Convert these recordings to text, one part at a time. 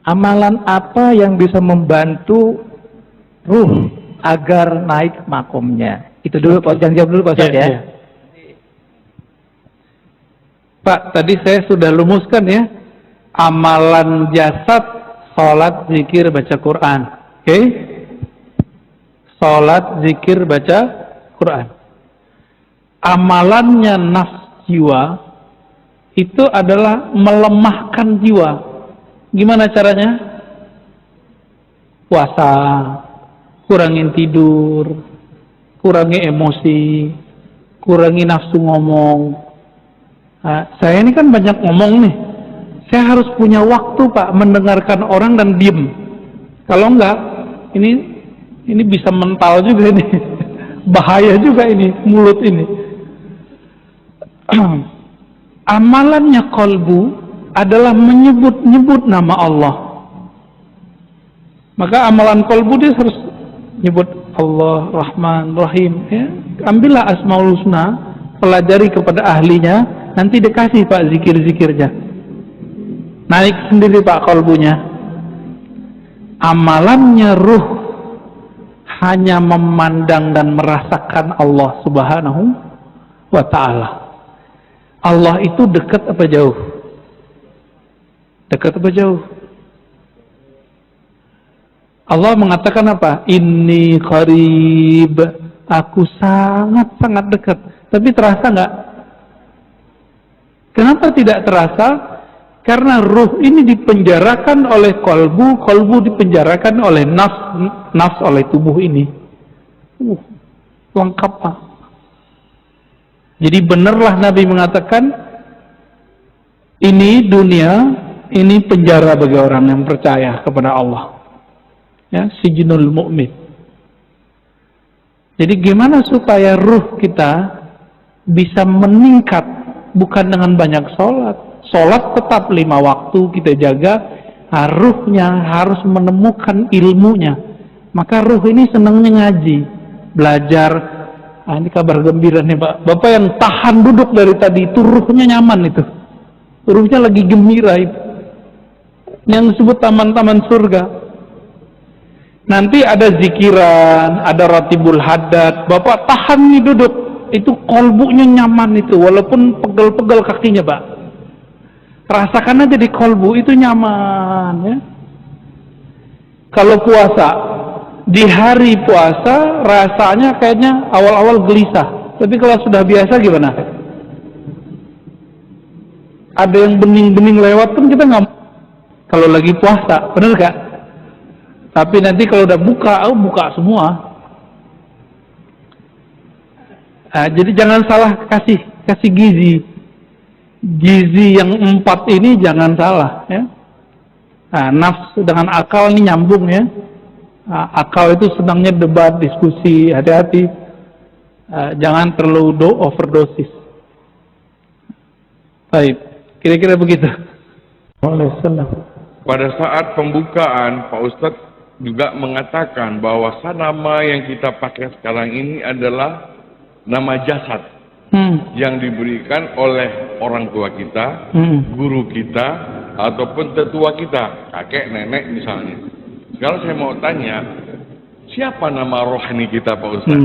Amalan apa yang bisa membantu ruh agar naik makomnya? Itu dulu Pak, jangan jawab dulu Pak Ustaz ya. Pak, tadi saya sudah lumuskan ya. Amalan jasad, sholat, zikir, baca Quran. Oke? Sholat, zikir, baca Quran. Amalannya nafs jiwa itu adalah melemahkan jiwa. Gimana caranya? Puasa, kurangin tidur, kurangi emosi, kurangi nafsu ngomong. Nah, saya ini kan banyak ngomong nih. Saya harus punya waktu Pak mendengarkan orang dan diem. Kalau enggak, ini bisa mental juga ini. Bahaya juga ini mulut ini. Amalannya kolbu adalah menyebut-nyebut nama Allah. Maka amalan kolbu dia harus nyebut Allah, Rahman, Rahim. Ya. Ambillah Asmaul Husna, pelajari kepada ahlinya, nanti dikasih Pak zikir-zikirnya. Naik sendiri Pak kolbunya. Amalannya ruh hanya memandang dan merasakan Allah Subhanahu wa ta'ala. Allah itu dekat apa jauh? Dekat apa jauh? Allah mengatakan apa? Inni qarib. Aku sangat-sangat dekat. Tapi terasa nggak? Kenapa tidak terasa? Karena ruh ini dipenjarakan oleh kolbu, kolbu dipenjarakan oleh nafs oleh tubuh ini. Lengkap Pak. Jadi benarlah Nabi mengatakan, ini dunia, ini penjara bagi orang yang percaya kepada Allah. Ya, sijnul mu'min. Jadi gimana supaya ruh kita bisa meningkat, bukan dengan banyak sholat. Sholat tetap 5 waktu kita jaga, ruhnya harus menemukan ilmunya. Maka ruh ini senangnya ngaji, belajar. Ini kabar gembira nih Pak. Bapak yang tahan duduk dari tadi itu ruhnya nyaman itu. Ruhnya lagi gembira itu. Yang disebut taman-taman surga. Nanti ada zikiran, ada ratibul haddad. Bapak tahan nih duduk. Itu kolbunya nyaman itu. Walaupun pegel-pegel kakinya Pak. Rasakan aja di kolbu itu nyaman ya. Kalau puasa, di hari puasa rasanya kayaknya awal-awal gelisah. Tapi kalau sudah biasa gimana? Ada yang bening-bening lewat pun kita nggak. Kalau lagi puasa, bener gak? Tapi nanti kalau udah buka semua. Nah, jadi jangan salah kasih gizi. Gizi yang 4 ini jangan salah ya. Nah, nafs dengan akal ini nyambung ya. Nah, akal itu senangnya debat, diskusi, hati-hati. Jangan terlalu overdosis. Baik, kira-kira begitu. Pada saat pembukaan Pak Ustadz juga mengatakan bahwa nama yang kita pakai sekarang ini adalah nama jasad. Yang diberikan oleh orang tua kita, guru kita, ataupun tetua kita, kakek, nenek misalnya. Sekarang saya mau tanya, siapa nama rohani kita Pak Ustaz?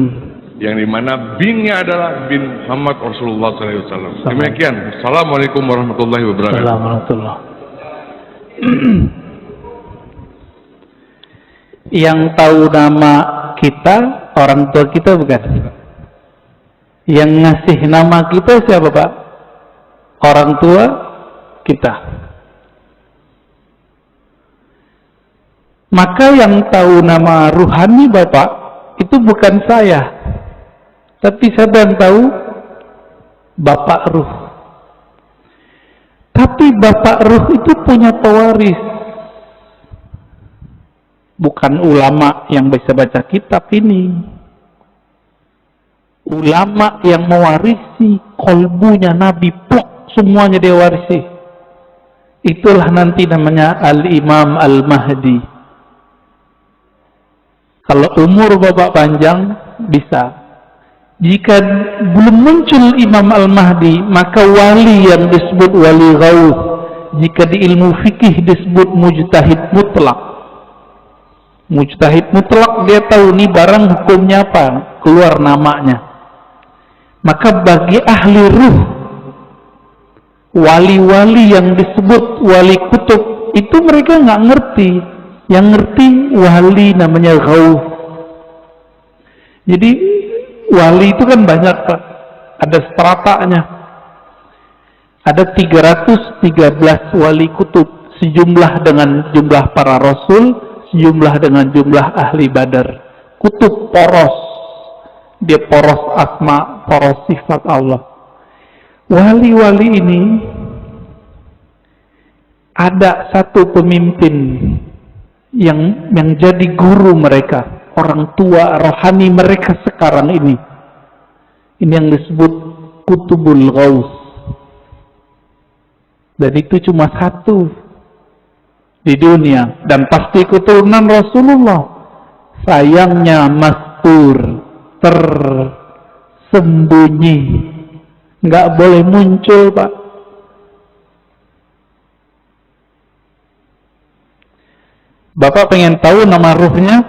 Yang dimana binnya adalah bin Muhammad Rasulullah SAW. Demikian. Assalamualaikum warahmatullahi wabarakatuh. Assalamualaikum. Yang tahu nama kita, orang tua kita bukan? Yang ngasih nama kita siapa Pak? Orang tua kita. Maka yang tahu nama ruhani Bapak itu bukan saya, tapi siapa yang tahu? Bapak ruh. Tapi Bapak ruh itu punya pewaris. Bukan ulama yang bisa baca kitab ini. Ulama yang mewarisi kolbunya Nabi, plok semuanya dia warisi. Itulah nanti namanya Al-Imam Al-Mahdi. Kalau umur Bapak panjang bisa. Jika belum muncul Imam Al-Mahdi, maka wali yang disebut wali ghaus, jika di ilmu fikih disebut mujtahid mutlak. Mujtahid mutlak, dia tahu nih barang hukumnya apa, keluar namanya. Maka bagi ahli ruh, wali-wali yang disebut wali kutub, itu mereka nggak ngerti. Yang ngerti wali namanya ghaus. Jadi wali itu kan banyak Pak, ada stratanya. Ada 313 wali kutub, sejumlah dengan jumlah para rasul, sejumlah dengan jumlah ahli badar. Kutub poros, dia poros asma, poros sifat Allah. Wali-wali ini ada satu pemimpin yang jadi guru mereka, orang tua rohani mereka sekarang ini. Ini yang disebut Kutubul Ghaus. Dan itu cuma satu di dunia, dan pasti keturunan Rasulullah. Sayangnya mastur, tersembunyi, nggak boleh muncul Pak. Bapak pengen tahu nama ruhnya?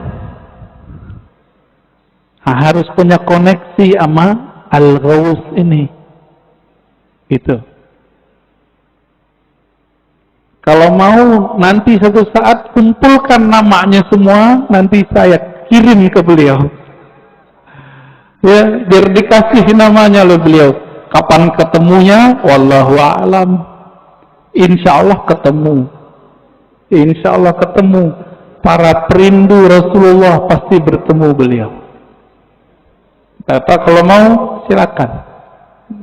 Harus punya koneksi sama Al-Ghaus ini, gitu. Kalau mau nanti satu saat kumpulkan namanya semua, nanti saya kirim ke beliau. Ya, biar dikasih namanya oleh beliau. Kapan ketemunya? Wallahu a'lam. Insya Allah ketemu. Insya Allah ketemu. Para perindu Rasulullah pasti bertemu beliau. Bapak kalau mau silakan.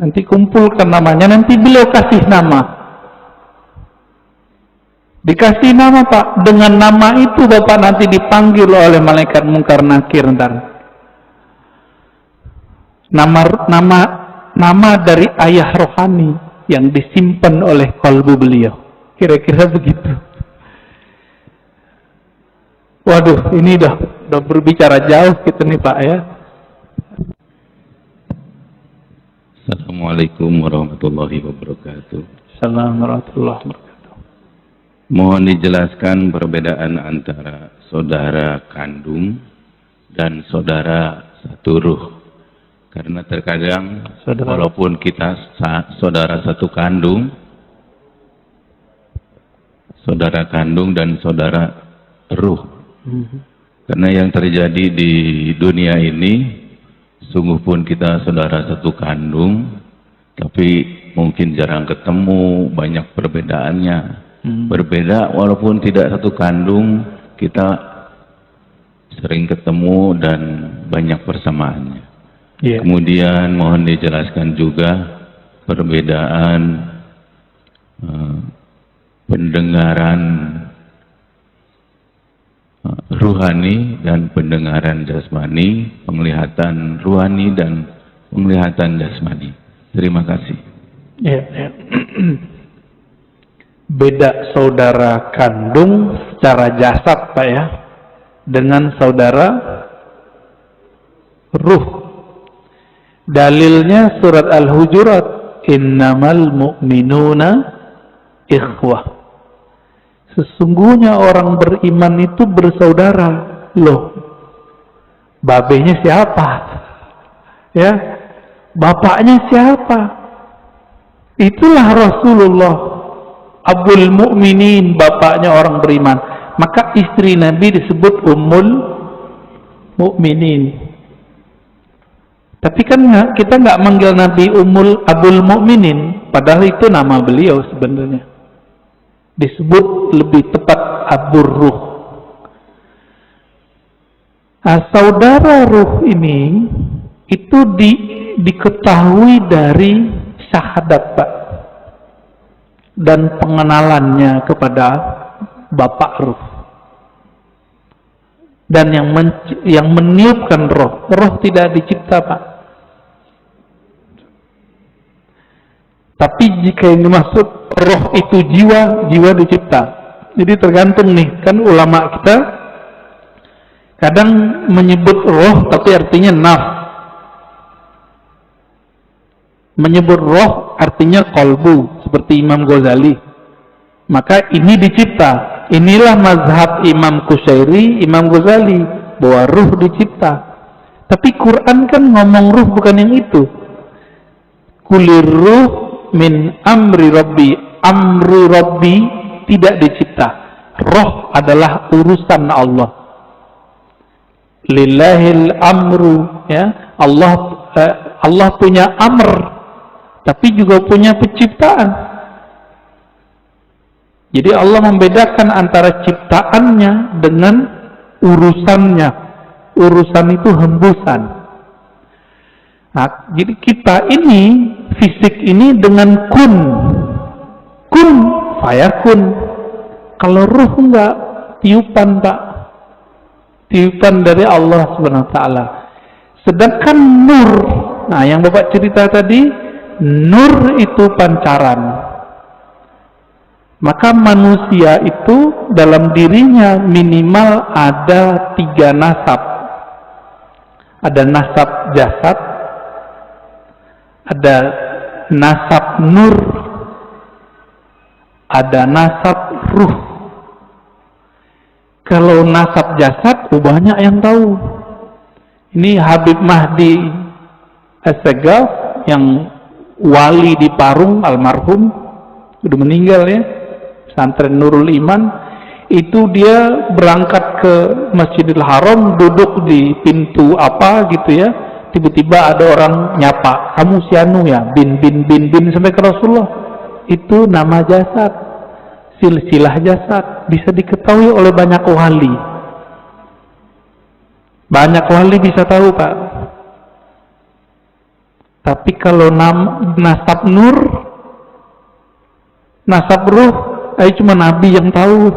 Nanti kumpulkan namanya, nanti beliau kasih nama. Dikasih nama Pak, dengan nama itu Bapak nanti dipanggil oleh malaikat mungkar nakir ntar. Nama dari ayah rohani yang disimpan oleh kalbu beliau. Kira-kira begitu. Waduh, ini udah berbicara jauh kita nih Pak ya. Assalamualaikum warahmatullahi wabarakatuh. Assalamualaikum warahmatullahi wabarakatuh. Mohon dijelaskan perbedaan antara saudara kandung dan saudara satu ruh. Karena terkadang walaupun kita saudara satu kandung, saudara kandung dan saudara ruh. Karena yang terjadi di dunia ini, sungguh pun kita saudara satu kandung, tapi mungkin jarang ketemu, banyak perbedaannya. Berbeda walaupun tidak satu kandung, kita sering ketemu dan banyak persamaannya. Kemudian mohon dijelaskan juga perbedaan pendengaran ruhani dan pendengaran jasmani, penglihatan ruhani dan penglihatan jasmani. Terima kasih. Beda saudara kandung secara jasad Pak ya, dengan saudara ruh. Dalilnya surat Al-Hujurat, innamal mu'minuna ikhwah. Sesungguhnya orang beriman itu bersaudara. Loh, babenya siapa? Ya, bapaknya siapa? Itulah Rasulullah, Abul Mukminin, bapaknya orang beriman. Maka istri Nabi disebut Ummul Mukminin. Tapi kan kita nggak manggil Nabi Abul Mukminin, padahal itu nama beliau sebenarnya. Disebut lebih tepat Abur Ruh. Nah, saudara ruh ini itu diketahui dari syahadat Pak, dan pengenalannya kepada Bapak Ruh. Dan yang meniupkan roh tidak dicipta Pak. Tapi jika yang dimaksud roh itu jiwa dicipta. Jadi tergantung nih, kan ulama kita kadang menyebut roh tapi artinya nafs. Menyebut roh artinya kolbu, seperti Imam Ghazali. Maka ini dicipta. Inilah mazhab Imam Qushairi, Imam Ghazali, bahwa ruh dicipta. Tapi Quran kan ngomong ruh bukan yang itu. Kulir ruh min amri rabbi. Amri rabbi tidak dicipta. Roh adalah urusan Allah. Lillahil amru, ya. Allah punya amr, tapi juga punya penciptaan. Jadi Allah membedakan antara ciptaannya dengan urusannya. Urusan itu hembusan. Nah, jadi kita ini, fisik ini dengan kun fayakun. Kalau ruh enggak, tiupan Pak. Tiupan dari Allah Subhanahu wa taala. Sedangkan nur, nah yang Bapak cerita tadi, nur itu pancaran. Maka manusia itu dalam dirinya minimal ada 3 nasab. Ada nasab jasad, ada nasab nur, ada nasab ruh. Kalau nasab jasad, banyak yang tahu. Ini Habib Mahdi Assegaf yang wali di Parung, almarhum, sudah meninggal ya, pesantren Nurul Iman. Itu dia berangkat ke Masjidil Haram, duduk di pintu apa gitu ya, tiba-tiba ada orang nyapa, kamu si anu ya, bin sampai ke Rasulullah. Itu nama jasad, silsilah jasad, bisa diketahui oleh banyak wali. Banyak wali bisa tahu Pak. Tapi kalau nasab nur, nasab ruh, cuma Nabi yang tahu.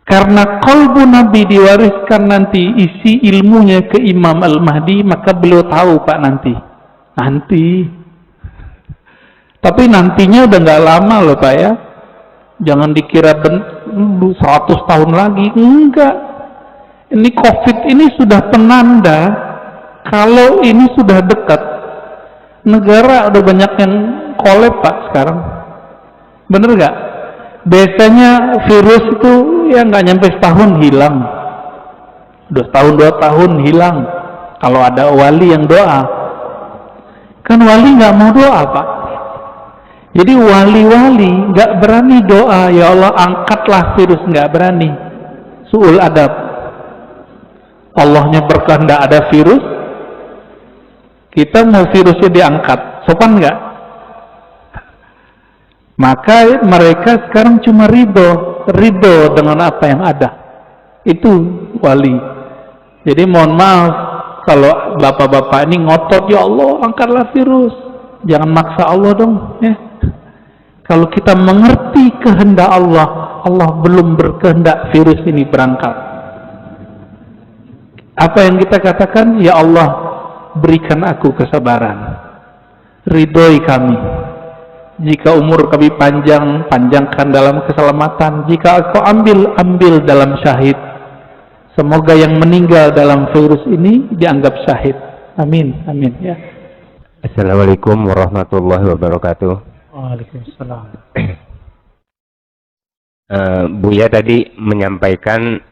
Karena qalbu Nabi diwariskan nanti isi ilmunya ke Imam Al-Mahdi, maka beliau tahu Pak nanti. Tapi nantinya udah nggak lama loh Pak ya. Jangan dikira 100 tahun lagi. Enggak. Ini COVID ini sudah penanda kalau ini sudah dekat. Negara udah banyak yang kolab Pak sekarang. Bener nggak? Biasanya virus itu ya nggak nyampe setahun hilang. Udah setahun 2 tahun hilang. Kalau ada wali yang doa. Kan wali nggak mau doa Pak. Jadi wali-wali nggak berani doa, ya Allah angkatlah virus, nggak berani. Su'ul adab. Allahnya berkehendak ada virus, kita mau virusnya diangkat, sopan nggak? Maka mereka sekarang cuma ridho dengan apa yang ada. Itu wali. Jadi mohon maaf kalau bapak-bapak ini ngotot, ya Allah angkatlah virus, jangan maksa Allah dong ya. Kalau kita mengerti kehendak Allah, Allah belum berkehendak virus ini berangkat. Apa yang kita katakan, ya Allah berikan aku kesabaran, ridhoi kami. Jika umur kami panjang, panjangkan dalam keselamatan. Jika Engkau ambil dalam syahid. Semoga yang meninggal dalam virus ini dianggap syahid. Amin, amin ya. Assalamualaikum warahmatullahi wabarakatuh. Waalaikumsalam. Buya tadi menyampaikan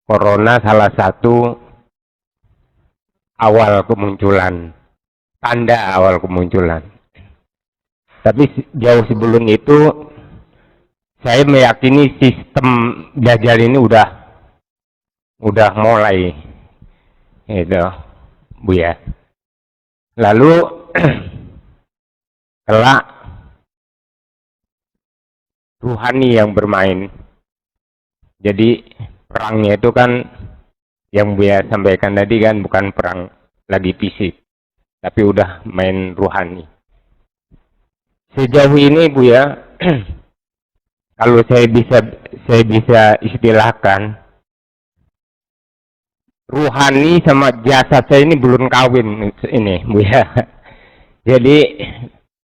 corona salah satu awal kemunculan, tanda awal kemunculan. Tapi jauh sebelum itu, saya meyakini sistem Dajjal ini udah mulai, itu, Buya. Lalu kelak ruhani yang bermain. Jadi perangnya itu kan yang Buya sampaikan tadi kan bukan perang lagi fisik, tapi udah main ruhani. Sejauh ini Buya, kalau saya bisa istilahkan, ruhani sama jasad saya ini belum kawin ini Buya. Jadi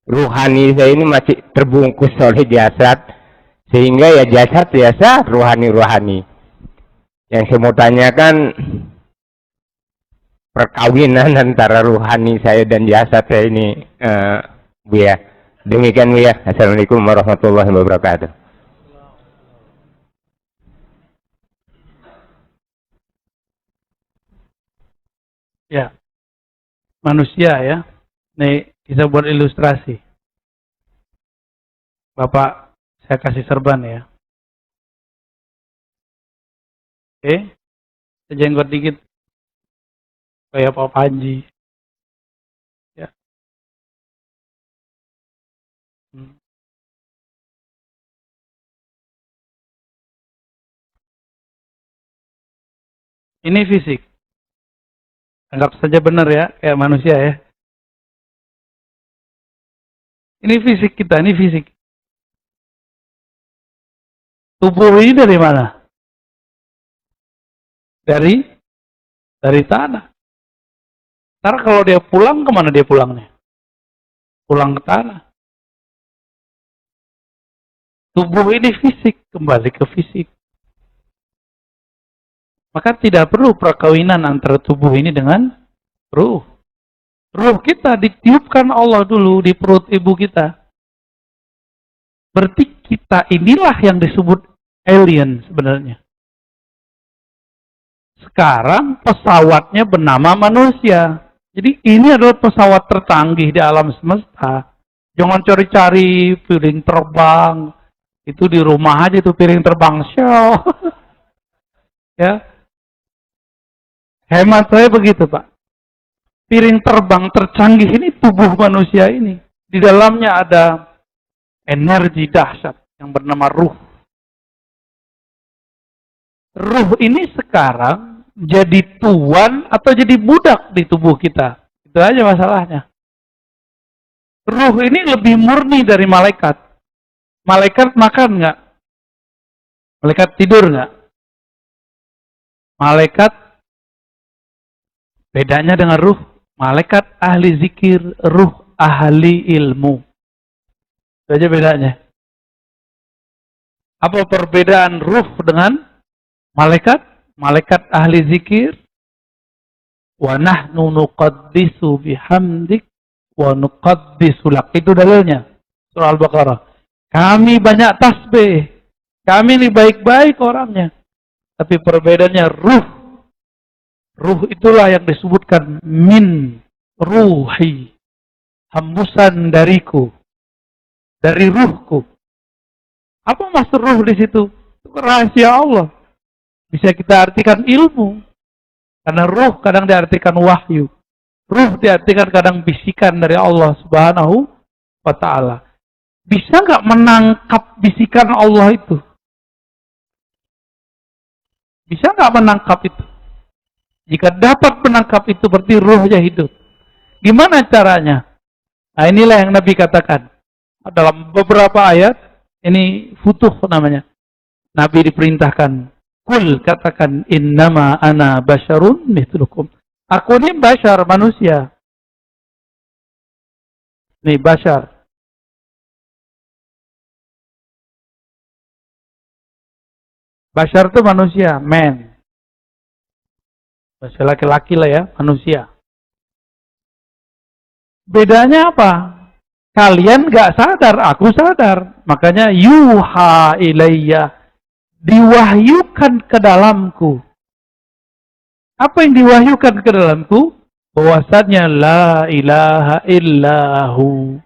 ruhani saya ini masih terbungkus oleh jasad, sehingga ya jasad ruhani. Yang saya mau tanyakan, perkawinan antara ruhani saya dan jasad saya ini, Buya, Demikian ya. Assalamualaikum warahmatullahi wabarakatuh. Ya, manusia ya. Nih kita buat ilustrasi. Bapak, saya kasih serban ya. Oke, sejenggot dikit kayak Pak Panji. Ya. Ini fisik. Anggap saja benar ya, kayak manusia ya. Ini fisik kita, ini fisik. Tubuh ini dari mana? Dari tanah. Ntar kalau dia pulang, kemana dia pulangnya? Pulang ke tanah. Tubuh ini fisik, kembali ke fisik. Maka tidak perlu perkawinan antara tubuh ini dengan ruh. Ruh kita ditiupkan Allah dulu di perut ibu kita. Berarti kita inilah yang disebut alien sebenarnya. Sekarang pesawatnya bernama manusia. Jadi ini adalah pesawat tercanggih di alam semesta. Jangan cari-cari piring terbang. Itu di rumah aja itu piring terbang. Show. Ya. Hemat saya begitu, Pak. Piring terbang tercanggih ini tubuh manusia ini. Di dalamnya ada energi dahsyat yang bernama ruh. Ruh ini sekarang jadi tuan atau jadi budak di tubuh kita. Itu aja masalahnya. Ruh ini lebih murni dari malaikat. Malaikat makan nggak? Malaikat tidur nggak? Malaikat bedanya dengan ruh. Malaikat ahli zikir, ruh ahli ilmu. Itu aja bedanya. Apa perbedaan ruh dengan malaikat? Malaikat ahli zikir. Wa nahnu nuqaddisu bihamdik wa nuqaddisu lak. Itu dalilnya. Surah Al-Baqarah. Kami banyak tasbih. Kami ini baik-baik orangnya. Tapi perbedaannya ruh. Ruh itulah yang disebutkan min ruhi. Hembusan dariku. Dari ruhku. Apa maksud ruh di situ? Itu rahasia Allah. Bisa kita artikan ilmu. Karena ruh kadang diartikan wahyu. Ruh diartikan kadang bisikan dari Allah Subhanahu wa ta'ala. Bisa nggak menangkap bisikan Allah itu? Bisa nggak menangkap itu? Jika dapat menangkap itu berarti ruhnya hidup. Gimana caranya? Nah inilah yang Nabi katakan. Dalam beberapa ayat, ini futuh namanya. Nabi diperintahkan. Kul katakan innama ana basyarun mithlukum. Aku ini basyar, manusia. Nih basyar. Basyar itu manusia, man. Bahasa laki-laki lah ya, manusia. Bedanya apa? Kalian gak sadar, aku sadar. Makanya yuha ilayya. Diwahyukan ke dalamku. Apa yang diwahyukan ke dalamku? Bahwasannya la ilaha illahu.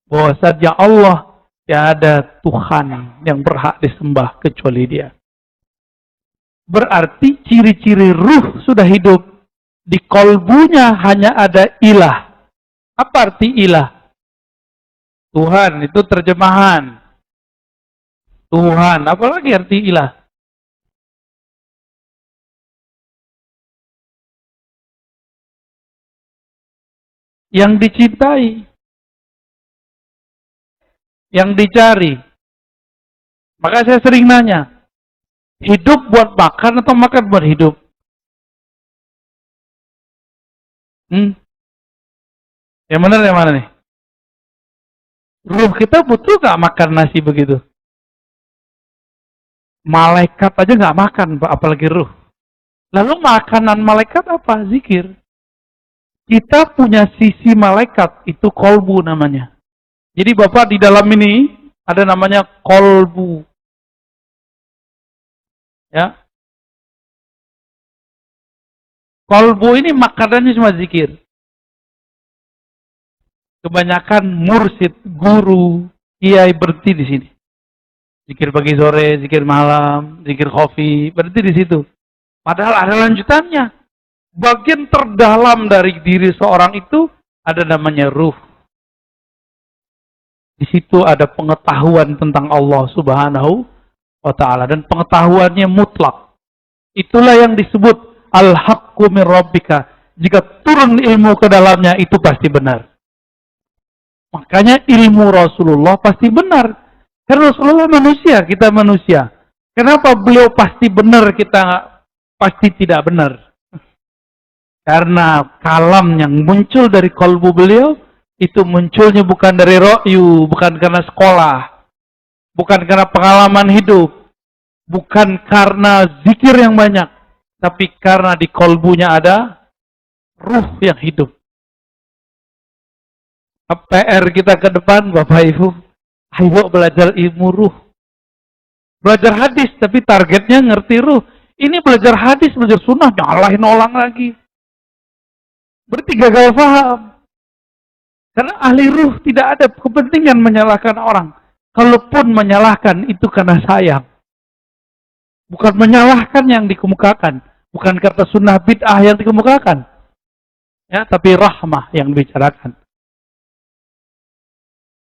Bahwasannya Allah tiada Tuhan yang berhak disembah kecuali Dia. Berarti ciri-ciri ruh sudah hidup. Di kolbunya hanya ada ilah. Apa arti ilah? Tuhan, itu terjemahan. Tuhan, apalagi arti ilah? Yang dicintai. Yang dicari. Maka saya sering nanya, hidup buat makan atau makan buat hidup? Yang benar yang mana nih? Ruh kita butuh gak makan nasi begitu? Malaikat aja gak makan, apalagi ruh. Lalu makanan malaikat apa? Zikir. Kita punya sisi malaikat, itu kolbu namanya. Jadi Bapak di dalam ini ada namanya kolbu. Ya. Kolbu ini makanannya cuma zikir. Kebanyakan mursid, guru, kiai berhenti di sini. Zikir pagi sore, zikir malam, zikir kopi, berhenti di situ. Padahal ada lanjutannya. Bagian terdalam dari diri seorang itu ada namanya ruh. Di situ ada pengetahuan tentang Allah Subhanahu wa Ta'ala. Dan pengetahuannya mutlak. Itulah yang disebut al-haqqu min rabbika. Jika turun ilmu ke dalamnya, itu pasti benar. Makanya ilmu Rasulullah pasti benar. Karena Rasulullah manusia, kita manusia. Kenapa beliau pasti benar, kita pasti tidak benar? Karena kalam yang muncul dari kalbu beliau, itu munculnya bukan dari ro'yu, bukan karena sekolah, bukan karena pengalaman hidup, bukan karena zikir yang banyak, tapi karena di kalbunya ada ruh yang hidup. PR kita ke depan, Bapak Ibu, ayo belajar ilmu ruh. Belajar hadis, tapi targetnya ngerti ruh. Ini belajar hadis, belajar sunnah, nyalahin orang lagi. Berarti gagal paham. Karena ahli ruh tidak ada kepentingan menyalahkan orang. Kalaupun menyalahkan, itu karena sayang. Bukan menyalahkan yang dikemukakan. Bukan kata sunnah bid'ah yang dikemukakan. Ya, tapi rahmah yang dibicarakan.